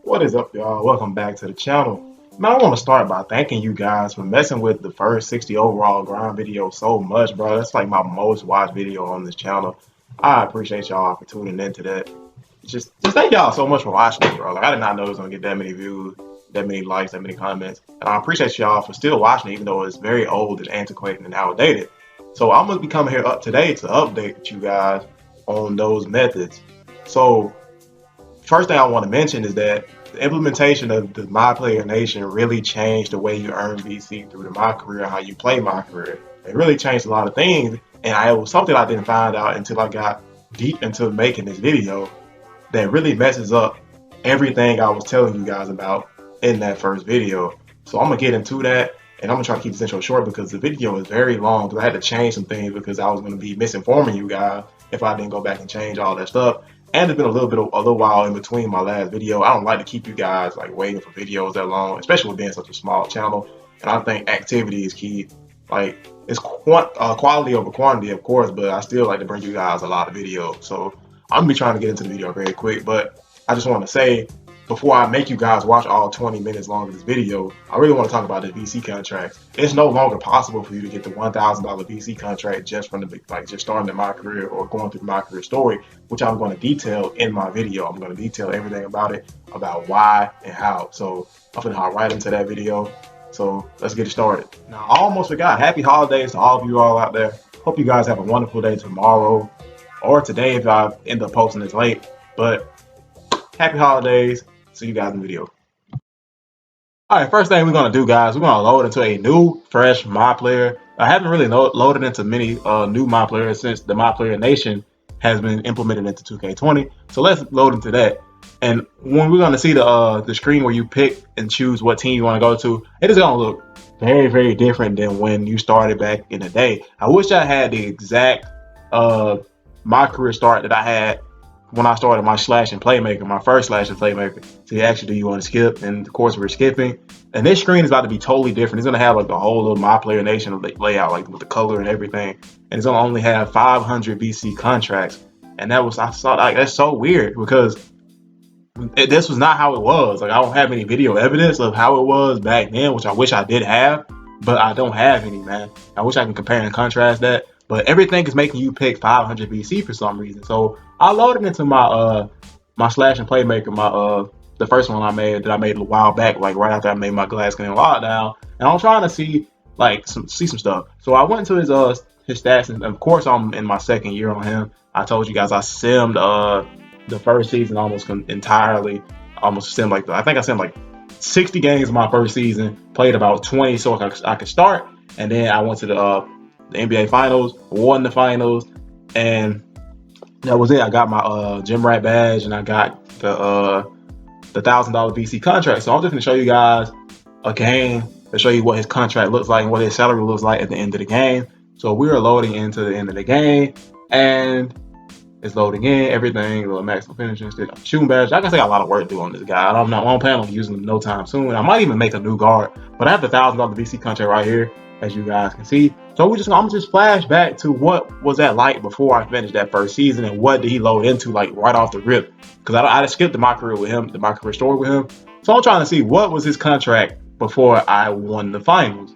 What is up, y'all? Welcome back to the channel. Man, I want to start by thanking you guys for messing with the first 60 overall grind video so much, bro. That's like my most watched video on this channel. I appreciate y'all for tuning into that. Just thank y'all so much for watching it, bro. Like, I did not know it was gonna get that many views, that many likes, that many comments. And I appreciate y'all for still watching it, even though it's very old and antiquated and outdated. So I'm gonna be coming here up today to update you guys on those methods. So first thing I want to mention is that the implementation of the My Player Nation really changed the way you earn VC through the My Career, how you play My Career. It really changed a lot of things, and it was something I didn't find out until I got deep into making this video that really messes up everything I was telling you guys about in that first video. So I'm gonna get into that, and I'm gonna try to keep this intro short because the video is very long because I had to change some things because I was gonna be misinforming you guys if I didn't go back and change all that stuff. And it's been a little while in between my last video. I don't like to keep you guys like waiting for videos that long, especially with being such a small channel. And I think activity is key. Like it's quality over quantity, of course, but I still like to bring you guys a lot of videos. So I'm gonna be trying to get into the video very quick, but I just want to say before I make you guys watch all 20 minutes long of this video, I really want to talk about the VC contracts. It's no longer possible for you to get the $1,000 VC contract just from the just starting in My Career or going through My Career story, which I'm going to detail in my video. I'm going to detail everything about it, about why and how. So I'm gonna hop right into that video. So let's get it started. Now I almost forgot. Happy holidays to all of you all out there. Hope you guys have a wonderful day tomorrow or today if I end up posting this late. But happy holidays. See you guys in the video. All right, first thing we're gonna do, guys, we're gonna load into a new, fresh My Player. I haven't really loaded into many new My Players since the My Player Nation has been implemented into 2K20. So let's load into that. And when we're gonna see the screen where you pick and choose what team you want to go to, it is gonna look very, very different than when you started back in the day. I wish I had the exact My Career start that I had when I started my slash and playmaker, my first slash and playmaker. So you actually do you want to skip, and of course we're skipping. And this screen is about to be totally different. It's gonna have like the whole little My Player Nation layout, like with the color and everything. And it's gonna only have 500 VC contracts. And I saw like that's so weird because this was not how it was. Like I don't have any video evidence of how it was back then, which I wish I did have, but I don't have any, man. I wish I can compare and contrast that. But everything is making you pick 500 BC for some reason. So I loaded into my slash and playmaker, the first one I made a while back, like right after I made my glass clean lockdown, and I'm trying to see some stuff. So I went to his stats, and of course I'm in my second year on him. I told you guys I simmed the first season almost entirely, almost simmed I think I simmed like 60 games in my first season, played about 20 so I could start, and then I went to the NBA Finals, won the finals, and that was it. I got my gym rat badge, and I got the $1,000 VC contract. So I'm just gonna show you guys a game to show you what his contract looks like and what his salary looks like at the end of the game. So we are loading into the end of the game, and it's loading in everything. Little maximum finishing, still shooting badge. I guess I got a lot of work to do on this guy. I don't plan on using him no time soon. I might even make a new guard, but I have the $1,000 VC contract right here, as you guys can see. So I'm just flash back to what was that like before I finished that first season, and what did he load into like right off the rip? Because I just skipped My Career with him, the My Career story with him. So I'm trying to see what was his contract before I won the finals.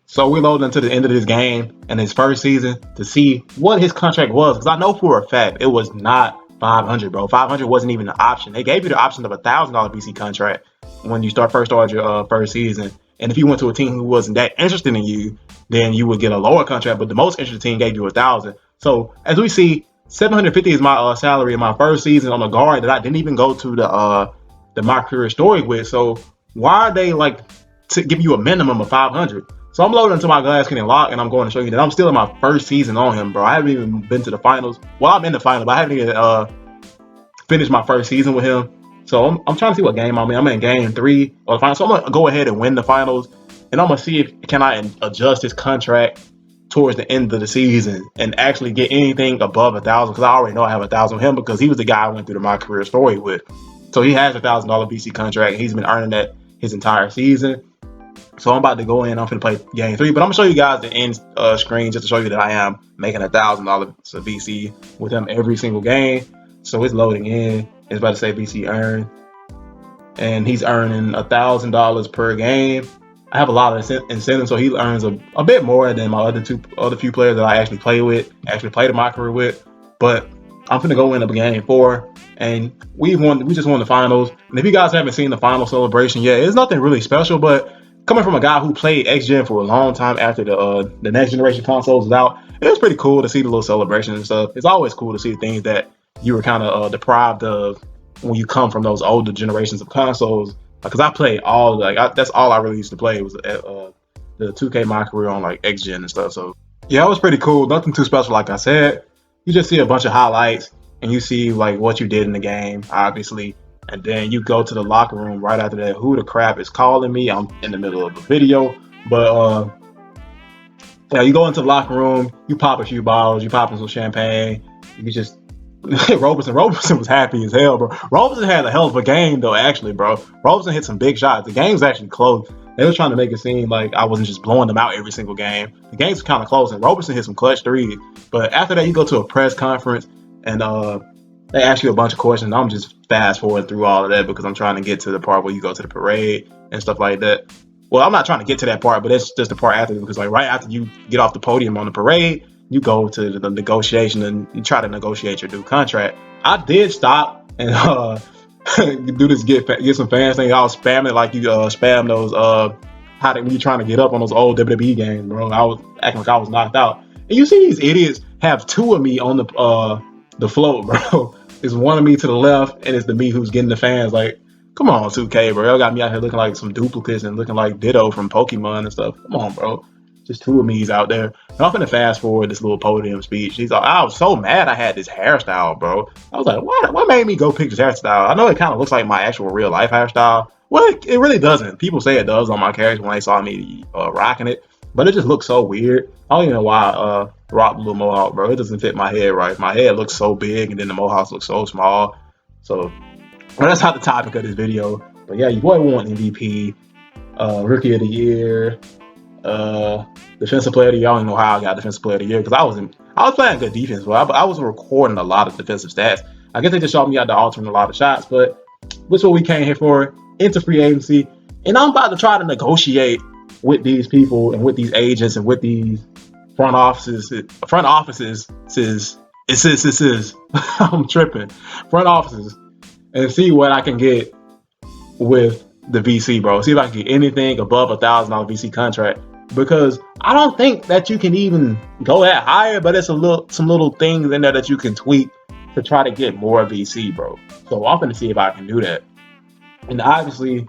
So we loaded into the end of this game and his first season to see what his contract was, because I know for a fact it was not 500, bro. 500 wasn't even an option. They gave you the option of $1,000 VC contract when you started your first season. And if you went to a team who wasn't that interested in you, then you would get a lower contract. But the most interested team gave you 1,000. So as we see, 750 is my salary in my first season on a guard that I didn't even go to the My Career story with. So why are they like to give you a minimum of 500? So I'm loading into my glass cannon lock, and I'm going to show you that I'm still in my first season on him, bro. I haven't even been to the finals. Well, I'm in the finals, but I haven't even finished my first season with him. So I'm trying to see what game I'm in. I'm in game 3 of the finals. So I'm gonna go ahead and win the finals, and I'm gonna see if can I adjust his contract towards the end of the season and actually get anything above 1,000, because I already know I have 1,000 with him because he was the guy I went through My Career story with. So he has $1,000 VC contract, and he's been earning that his entire season. So I'm about to go in. I'm gonna play game 3, but I'm gonna show you guys the end screen just to show you that I am making $1,000 VC with him every single game. So it's loading in. It's about to say VC earned, and he's earning $1,000 per game. I have a lot of incentives, so he earns a bit more than my other few players that I actually played in my career with. But I'm gonna go win up game 4, and we just won the finals. And if you guys haven't seen the final celebration yet, it's nothing really special. But coming from a guy who played X Gen for a long time after the next generation consoles was out, it was pretty cool to see the little celebration and stuff. It's always cool to see things that you were kind of deprived of when you come from those older generations of consoles. Because I played that's all I really used to play was the 2K my career on like X Gen and stuff. So yeah, it was pretty cool. Nothing too special, like I said. You just see a bunch of highlights and you see like what you did in the game, obviously, and then you go to the locker room right after that. Who the crap is calling me? I'm in the middle of a video, but yeah, you go into the locker room, you pop a few bottles, you pop in some champagne, you just Roberson was happy as hell, bro. Roberson had a hell of a game though, actually, bro. Roberson hit some big shots. The game's actually close. They were trying to make it seem like I wasn't just blowing them out every single game. The game's kind of close, and Roberson hit some clutch threes. But after that, you go to a press conference, and they ask you a bunch of questions. I'm just fast forwarding through all of that because I'm trying to get to the part where you go to the parade and stuff like that. Well, I'm not trying to get to that part, but it's just the part after, because like right after you get off the podium on the parade, you go to the negotiation and you try to negotiate your new contract. I did stop and do this get some fans thing. I was spamming like you spam those when you're trying to get up on those old WWE games, bro. I was acting like I was knocked out. And you see these idiots have two of me on the float, bro. It's one of me to the left, and it's the me who's getting the fans. Like, come on, 2K, bro. Y'all got me out here looking like some duplicates and looking like Ditto from Pokemon and stuff. Come on, bro. Just two of me's out there. And I'm gonna fast forward this little podium speech. He's like, I was so mad I had this hairstyle, bro. I was like, what made me go pick this hairstyle? I know it kind of looks like my actual real life hairstyle. Well, it really doesn't. People say it does on my character when they saw me rocking it, but it just looks so weird. I don't even know why I rocked the little mohawk, bro. It doesn't fit my head right. My head looks so big, and then the mohawks look so small. So, well, that's not the topic of this video. But yeah, your boy won MVP, Rookie of the Year, Defensive Player of the Year. I don't even know how I got Defensive Player of the Year because I was playing good defense, but I was recording a lot of defensive stats. I guess they just showed me out to altering a lot of shots, but which what we came here for, into free agency, and I'm about to try to negotiate with these people and with these agents and with these front offices. I'm tripping. Front offices, and see what I can get with the VC, bro. See if I can get anything above $1,000 VC contract, because I don't think that you can even go that higher, but it's some little things in there that you can tweak to try to get more VC, bro. So I'm gonna see if I can do that. And obviously,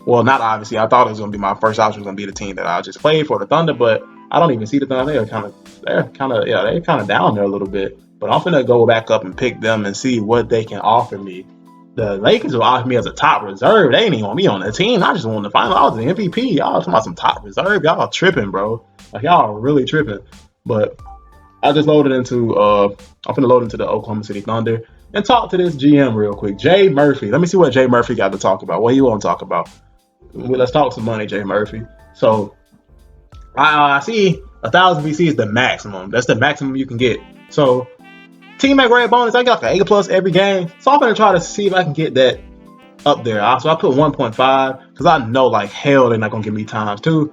well, not obviously, I thought it was gonna be my first option was gonna be the team that I just played for, the Thunder, but I don't even see the Thunder. They're kind of down there a little bit. But I'm gonna go back up and pick them and see what they can offer me. The Lakers will offer me as a top reserve. They ain't even want me on the team. I just won the final. I was the MVP. Y'all talking about some top reserve. Y'all tripping, bro. Like, y'all really tripping. But I just loaded into I'm gonna load into the Oklahoma City Thunder and talk to this GM real quick. Jay Murphy. Let me see what Jay Murphy got to talk about. What you want to talk about? Well, let's talk some money, Jay Murphy. So I see 1,000 VC is the maximum. That's the maximum you can get. So teammate grade bonus, I got like an A+ every game. So I'm gonna try to see if I can get that up there. So I put 1.5 because I know like hell they're not gonna give me *2.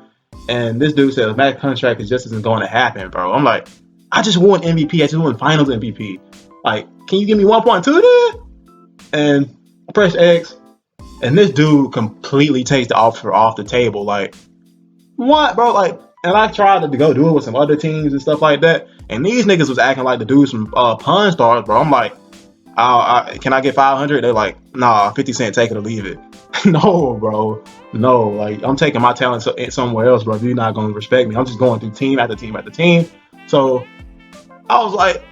And this dude says max contract is just isn't going to happen, bro. I'm like, I just won MVP. I just won Finals MVP. Like, can you give me 1.2 then? And I press X, and this dude completely takes the offer off the table. Like, what, bro? Like, and I tried to go do it with some other teams and stuff like that. And these niggas was acting like the dudes from Pun Stars, bro. I'm like, can I get 500? They're like, nah, 50 Cent, take it or leave it. No, bro. No, like, I'm taking my talent somewhere else, bro. You're not going to respect me. I'm just going through team after team after team. So I was like,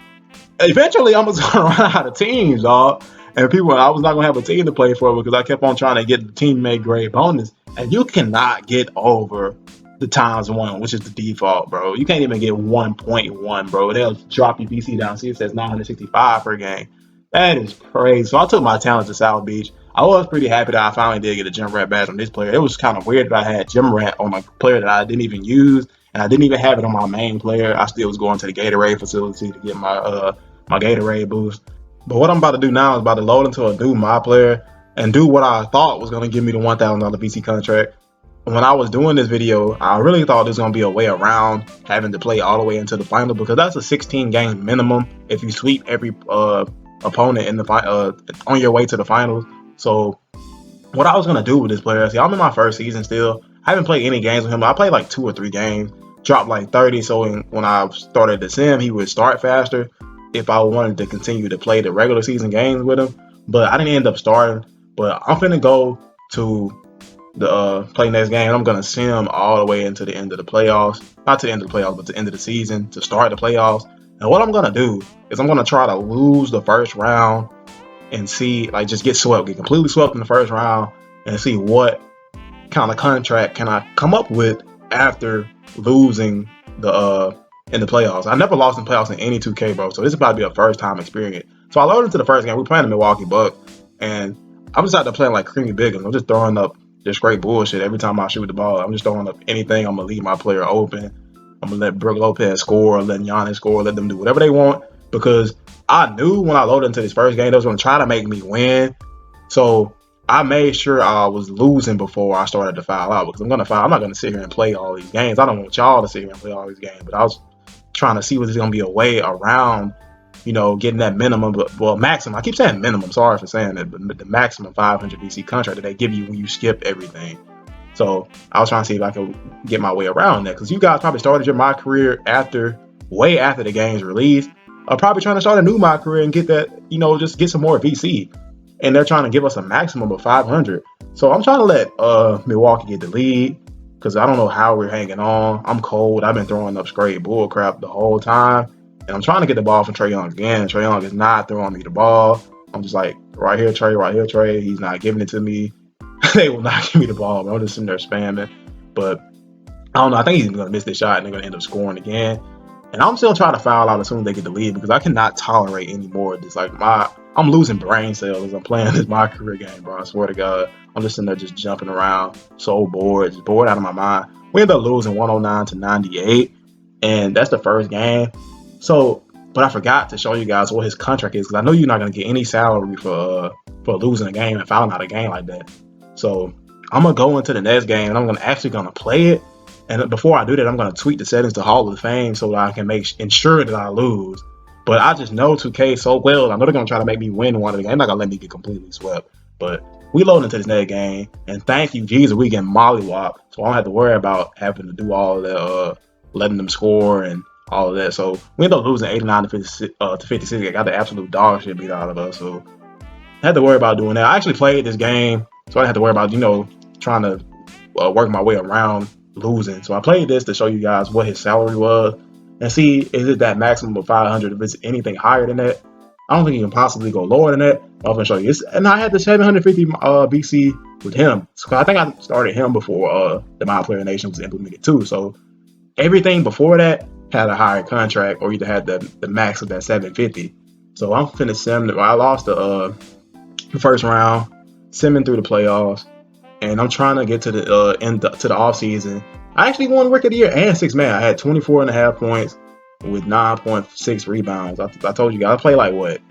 eventually I'm going to run out of teams, dog. And I was not going to have a team to play for because I kept on trying to get the teammate grade bonus. And you cannot get over the ×1, which is the default, bro. You can't even get 1.1, bro. They'll drop your VC down. See, it says 965 per game. That is crazy. So I took my talent to South Beach. I was pretty happy that I finally did get a Gym Rat badge on this player. It was kind of weird that I had Gym Rat on a player that I didn't even use, and I didn't even have it on my main player. I still was going to the Gatorade facility to get my Gatorade boost. But what I'm about to do now is about to load into a new my player, and do what I thought was gonna give me the $1,000 VC contract. When I was doing this video, I really thought there's gonna be a way around having to play all the way into the final, because that's a 16 game minimum if you sweep every opponent in the on your way to the finals. So what I was gonna do with this player, see, I'm in my first season still. I haven't played any games with him. I played like 2 or 3 games, dropped like 30. So when I started the sim, he would start faster if I wanted to continue to play the regular season games with him. But I didn't end up starting. But I'm finna go to the play next game. I'm gonna sim all the way into the end of the playoffs, not to the end of the playoffs, but to the end of the season to start the playoffs. And what I'm gonna do is I'm gonna try to lose the first round and see, like, just get swept, get completely swept in the first round, and see what kind of contract can I come up with after losing the in the playoffs. I never lost in playoffs in any 2K, bro. So this is about to be a first time experience. So I loaded into the first game. We're playing the Milwaukee Bucks, and I'm just out there playing like Creamy Biggins. I'm just throwing up just great bullshit every time I shoot the ball. I'm just throwing up anything. I'm gonna leave my player open. I'm gonna let Brook Lopez score, let Giannis score, let them do whatever they want, because I knew when I loaded into this first game they was gonna try to make me win. So I made sure I was losing before I started to foul out, because I'm not gonna sit here and play all these games. I don't want y'all to sit here and play all these games, but I was trying to see if there's gonna be a way around, getting that minimum, maximum. I keep saying minimum. Sorry for saying that, but the maximum 500 VC contract that they give you when you skip everything. So I was trying to see if I could get my way around that, because you guys probably started your My Career way after the game's release. I'm probably trying to start a new My Career and get that, just get some more VC. And they're trying to give us a maximum of 500. So I'm trying to let Milwaukee get the lead, because I don't know how we're hanging on. I'm cold. I've been throwing up straight bull crap the whole time. And I'm trying to get the ball from Trae Young again. Trae Young is not throwing me the ball. I'm just like, right here, Trae. He's not giving it to me. They will not give me the ball, but I'm just sitting there spamming. But I don't know. I think he's going to miss this shot, and they're going to end up scoring again. And I'm still trying to foul out as soon as they get the lead, because I cannot tolerate any more of this. Like, I'm losing brain cells as I'm playing this My Career game, bro. I swear to God. I'm just sitting there just jumping around, so bored, just bored out of my mind. We ended up losing 109-98, and that's the first game. So, but I forgot to show you guys what his contract is, because I know you're not going to get any salary for losing a game and fouling out a game like that. So I'm going to go into the next game, and I'm actually going to play it. And before I do that, I'm going to tweak the settings to Hall of Fame so that I can ensure that I lose. But I just know 2K so well. I know they're going to try to make me win one of the games. They're not going to let me get completely swept. But we load into this next game. And thank you, Jesus, we get mollywop. So I don't have to worry about having to do all of that, letting them score and all of that. So we end up losing 89-56. I got the absolute dog shit beat out of us. So I had to worry about doing that. I actually played this game, so I didn't have to worry about, trying to work my way around losing. So I played this to show you guys what his salary was and see, is it that maximum of 500? If it's anything higher than that, I don't think you can possibly go lower than that. I'm going to show you. And I had the 750 BC with him. So I think I started him before the My Player Nation was implemented too. So everything before that had a higher contract, or either had the max of that 750. So I'm finna sim. I lost the first round, simming through the playoffs, and I'm trying to get to the end to the off season. I actually won Rookie of the Year and 6 man. I had 24.5 points with 9.6 rebounds. I told you guys I played like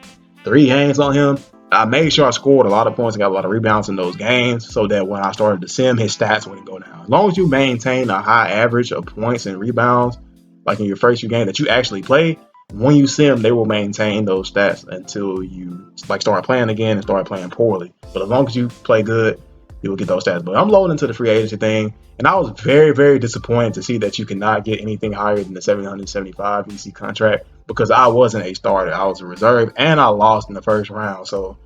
3 games on him. I made sure I scored a lot of points and got a lot of rebounds in those games, so that when I started to sim, his stats wouldn't go down. As long as you maintain a high average of points and rebounds, like in your first few games that you actually play, when you sim, they will maintain those stats until you start playing again and start playing poorly. But as long as you play good, you will get those stats. But I'm loading into the free agency thing, and I was very, very disappointed to see that you cannot get anything higher than the 775 VC contract, because I wasn't a starter. I was a reserve, and I lost in the first round. So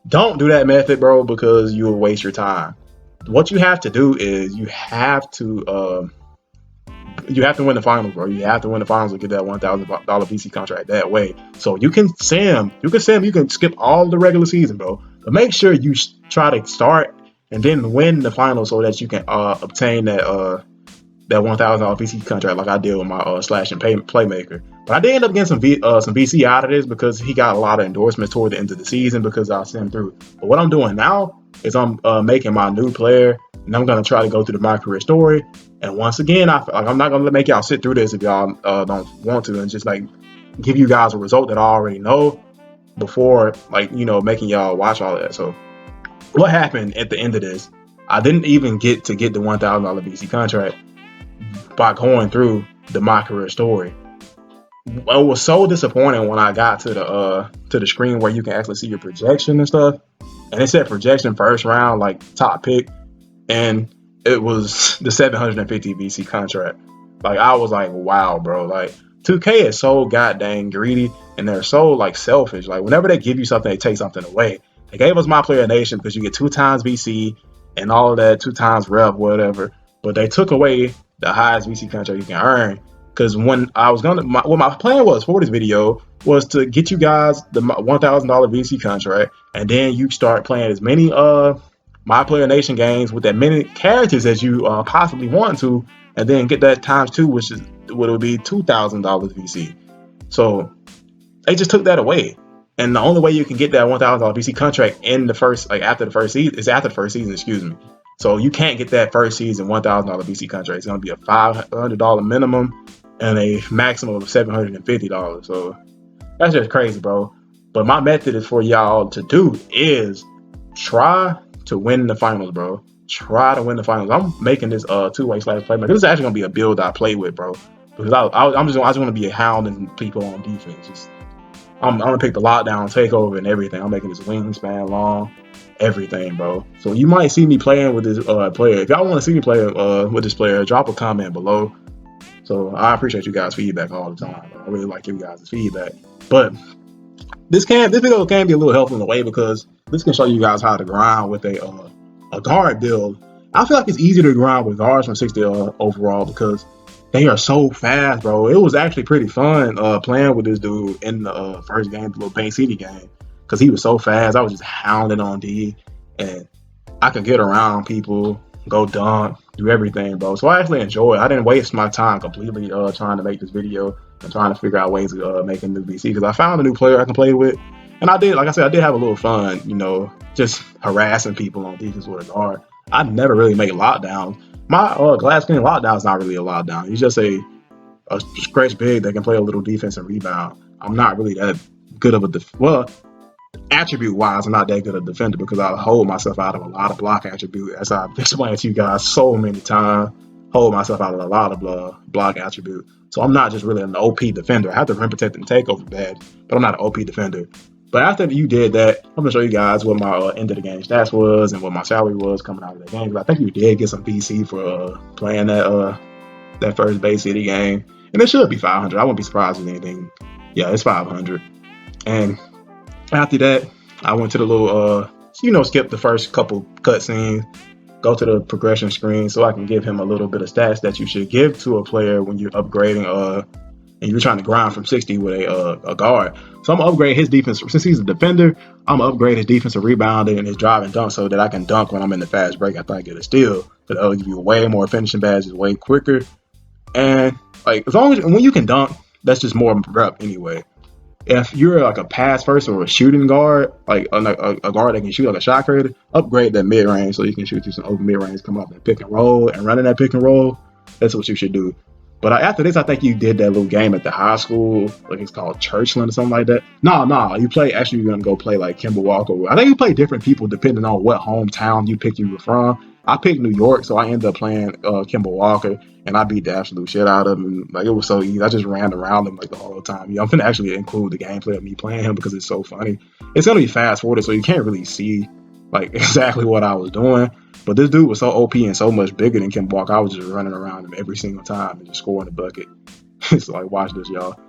don't do that method, bro, because you will waste your time. What you have to do is you have to win the finals, bro. You have to win the finals to get that $1,000 VC contract that way. So you can sim, you can skip all the regular season, bro. But make sure you try to start and then win the finals so that you can obtain that $1,000 VC contract, like I did with my slash and playmaker. But I did end up getting some VC out of this, because he got a lot of endorsements toward the end of the season because I sent through. But what I'm doing now is I'm making my new player, and I'm gonna try to go through the My Career story. And once again, I'm not gonna make y'all sit through this if y'all don't want to, and just give you guys a result that I already know before making y'all watch all that. So what happened at the end of this? I didn't even get to get the $1,000 VC contract by going through the My Career Story. It was so disappointing when I got to the screen where you can actually see your projection and stuff, and it said projection first round, like top pick, and it was the 750 VC contract. Like, I was like, wow, bro. Like, 2K is so goddamn greedy, and they're so like selfish. Like, whenever they give you something, they take something away. They gave us My Player Nation because you get 2 times VC and all of that, 2 times rev, whatever. But they took away the highest VC contract you can earn. Because when I was what my plan was for this video was to get you guys the $1,000 VC contract, and then you start playing as many My Player Nation games with that many characters as you possibly want to, and then get that times 2, which is what would be $2,000 VC. So they just took that away, and the only way you can get that $1,000 VC contract in the first, like after the first season, is after the first season. Excuse me. So you can't get that first season $1,000 VC contract. It's going to be a $500 minimum and a maximum of $750. So that's just crazy, bro. But my method is for y'all to do is try to win the finals, bro. Try to win the finals. I'm making this 2-way slash playmaker. This is actually gonna be a build I play with, bro. Because I just want to be a hounding people on defense. I'm gonna pick the lockdown, takeover, and everything. I'm making this wingspan long, everything, bro. So you might see me playing with this player. If y'all want to see me play with this player, drop a comment below. So I appreciate you guys' feedback all the time. I really like you guys' feedback. But this video can be a little helpful in a way because this can show you guys how to grind with a guard build. I feel like it's easier to grind with guards from 60 overall because they are so fast, bro. It was actually pretty fun playing with this dude in the first game, the little Bay City game, because he was so fast. I was just hounding on D, and I could get around people, go dunk, do everything, bro. So I actually enjoy it. I didn't waste my time completely trying to make this video and trying to figure out ways of making new VC because I found a new player I can play with, and I did, like I said, I did have a little fun, you know, just harassing people on defense with a guard. I never really make lockdowns. My glass skin lockdown is not really a lockdown. He's just a stretch big that can play a little defense and rebound. I'm not really that good of a attribute wise, I'm not that good a defender because I hold myself out of a lot of block attribute, as I've explained to you guys so many times. Hold myself out of a lot of block attribute. So I'm not just really an OP defender. I have to rim, protect, and take over bad, but I'm not an OP defender. But after you did that, I'm gonna show you guys what my end of the game stats was and what my salary was coming out of that game. I think you did get some VC for playing that first Bay City game, and it should be 500. I wouldn't be surprised with anything. Yeah, it's 500. And after that, I went to the little, skip the first couple cutscenes, go to the progression screen so I can give him a little bit of stats that you should give to a player when you're upgrading, and you're trying to grind from 60 with a guard. So I'm gonna upgrade his defense. Since he's a defender, I'm gonna upgrade his defensive rebounding and his drive and dunk so that I can dunk when I'm in the fast break after I get a steal. But that'll give you way more finishing badges, way quicker. And like, as long as when you can dunk, that's just more rep anyway. If you're like a pass first or a shooting guard, like a guard that can shoot like a shot creator, upgrade that mid range so you can shoot through some open mid range, come up and pick and roll and running that pick and roll. That's what you should do. But after this, I think you did that little game at the high school, like it's called Churchland or something like that. No, you play. Actually, you're gonna go play like Kimball Walker. I think you play different people depending on what hometown you picked you were from. I picked New York, so I ended up playing Kimball Walker, and I beat the absolute shit out of him. Like, it was so easy. I just ran around him like the whole time. Yeah, I'm gonna actually include the gameplay of me playing him because it's so funny. It's gonna be fast forwarded, so you can't really see like exactly what I was doing. But this dude was so OP and so much bigger than Kimball Walker. I was just running around him every single time and just scoring the bucket. It's like, watch this, y'all.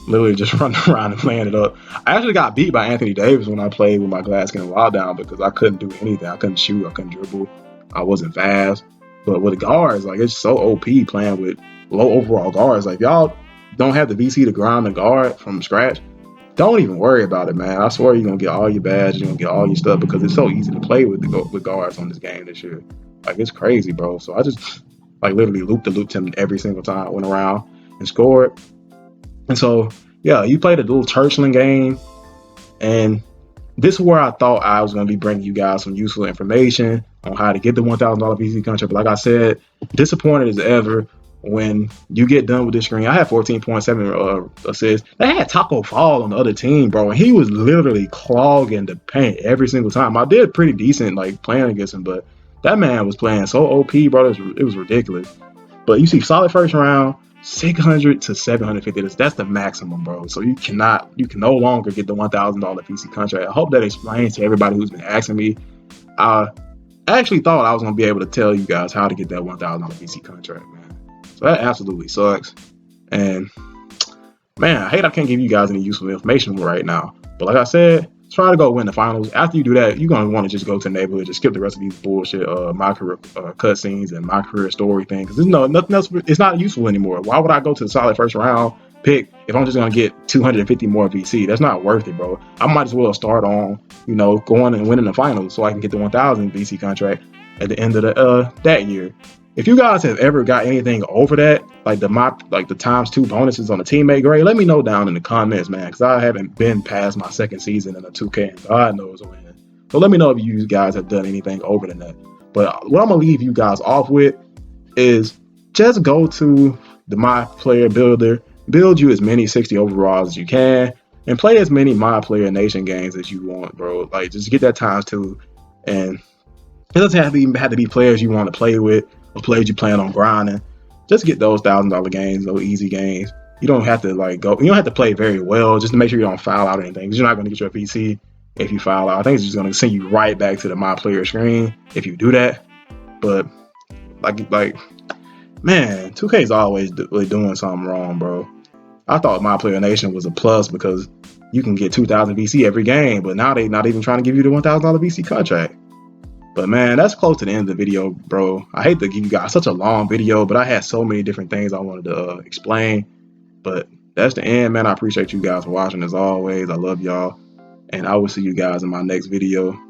Literally just running around and playing it up. I actually got beat by Anthony Davis when I played with my glass skin lockdown because I couldn't do anything. I couldn't shoot. I couldn't dribble. I wasn't fast. But with the guards, like, it's so OP playing with low overall guards. Like, y'all don't have the VC to grind the guard from scratch. Don't even worry about it, man. I swear you're going to get all your badges. You're going to get all your stuff because it's so easy to play with guards on this game this year. Like, it's crazy, bro. So I just, like, literally looped him every single time I went around and scored. And so, yeah, you played a little Churchland game. And this is where I thought I was going to be bringing you guys some useful information on how to get the $1,000 VC contract. But like I said, disappointed as ever when you get done with this screen, I had 14.7 assists. They had Taco Fall on the other team, bro, and he was literally clogging the paint every single time. I did pretty decent like playing against him, but that man was playing so OP, bro. It was ridiculous. But you see, solid first round, 600 to 750. That's the maximum, bro. So you can no longer get the $1,000 PC contract. I hope that explains to everybody who's been asking me. I actually thought I was gonna be able to tell you guys how to get that $1,000 PC contract, man. So that absolutely sucks. And man, I hate I can't give you guys any useful information right now. But like I said, try to go win the finals. After you do that, you're gonna want to just go to the neighborhood, just skip the rest of these bullshit my career cutscenes and my career story thing, because there's nothing else. It's not useful anymore. Why would I go to the solid first round pick if I'm just gonna get 250 more VC? That's not worth it, bro. I might as well start on going and winning the finals so I can get the 1,000 VC contract at the end of that year. If you guys have ever got anything over that, like the ×2 bonuses on the teammate grade, let me know down in the comments, man, because I haven't been past my second season in a 2K, and God knows when. So let me know if you guys have done anything over than that. But what I'm gonna leave you guys off with is just go to the My Player Builder, build you as many 60 overalls as you can, and play as many My Player Nation games as you want, bro. Like, just get that ×2, and it doesn't have to be players you want to play with or players you plan on grinding. Just get those $1,000 games, those easy games. You don't have to you don't have to play very well just to make sure you don't foul out or anything, because you're not going to get your PC if you foul out. I think it's just going to send you right back to the My Player screen if you do that. But like man, 2K is always doing something wrong, bro. I thought My Player Nation was a plus because you can get 2,000 VC every game, but now they're not even trying to give you the $1,000 VC contract. But man, that's close to the end of the video, bro. I hate to give you guys such a long video, but I had so many different things I wanted to explain. But that's the end, man. I appreciate you guys for watching as always. I love y'all. And I will see you guys in my next video.